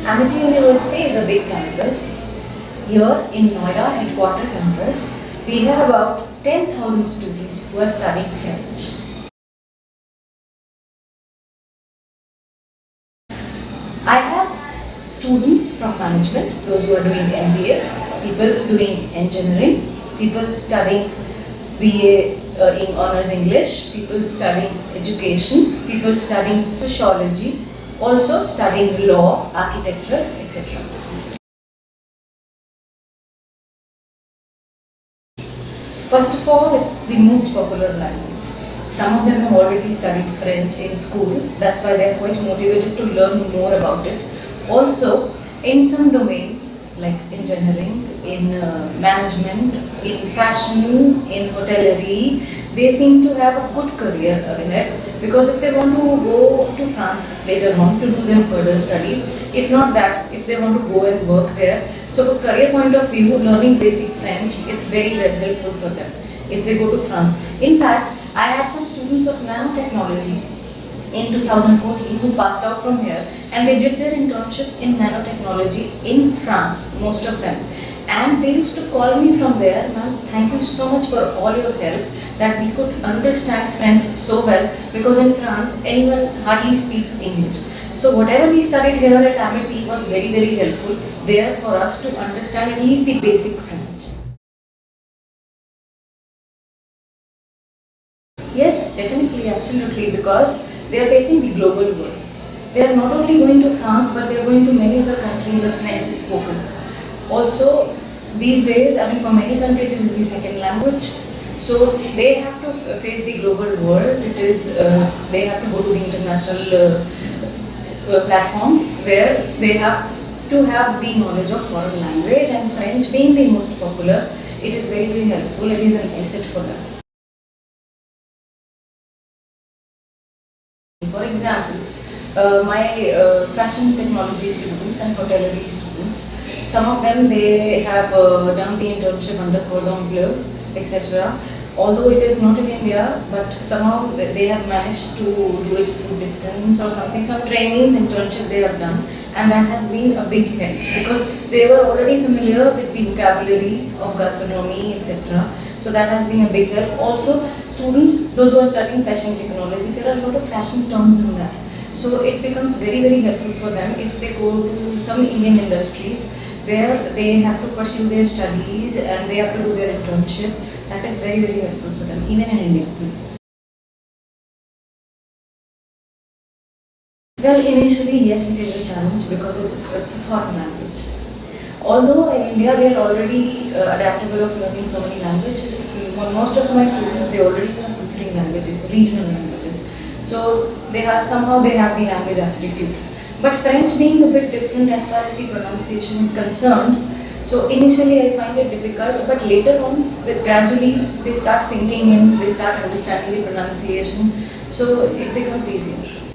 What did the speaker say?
Amity University is a big campus. Here in Noida, headquarter campus, we have about 10,000 students who are studying French. I have students from management, those who are doing MBA, people doing engineering, people studying BA in honors English, people studying education, people studying sociology, also studying law, architecture, etc. First of all, it's the most popular language. Some of them have already studied French in school, that's why they are quite motivated to learn more about it. Also, in some domains like engineering, in management, in fashion, in hotellery, they seem to have a good career ahead, because if they want to go to France later on to do their further studies, if not that, if they want to go and work there, so from career point of view, learning basic French, it's very helpful for them if they go to France. In fact, I had some students of nanotechnology in 2014 who passed out from here, and they did their internship in nanotechnology in France, most of them. And they used to call me from there, ma'am, thank you so much for all your help, that we could understand French so well, because in France, anyone hardly speaks English. So whatever we studied here at Amity was very helpful there for us to understand at least the basic French. Yes, definitely, absolutely, because they are facing the global world. They are not only going to France, but they are going to many other countries where French is spoken. Also, these days, I mean, for many countries, it is the second language. So they have to face the global world. It is they have to go to the international platforms where they have to have the knowledge of foreign language, and French being the most popular, it is very helpful. It is an asset for them. For examples, my fashion technology students and hotellery students, some of them they have done the internship under Cordon Bleu, etc. Although it is not in India, but somehow they have managed to do it through distance or something, some trainings, internship they have done, and that has been a big help because they were already familiar with the vocabulary of gastronomy, etc. So that has been a big help. Also, students, those who are studying fashion technology, there are a lot of fashion terms in that. So it becomes very helpful for them if they go to some Indian industries where they have to pursue their studies and they have to do their internship. That is very helpful for them, even in India. Well, initially, yes, it is a challenge because it's a foreign language. Although in India we are already adaptable of learning so many languages, most of my students they already know 2-3 languages, regional languages. So they have the language aptitude. But French being a bit different as far as the pronunciation is concerned, so initially I find it difficult, but later on, gradually they start sinking in, they start understanding the pronunciation, so it becomes easier.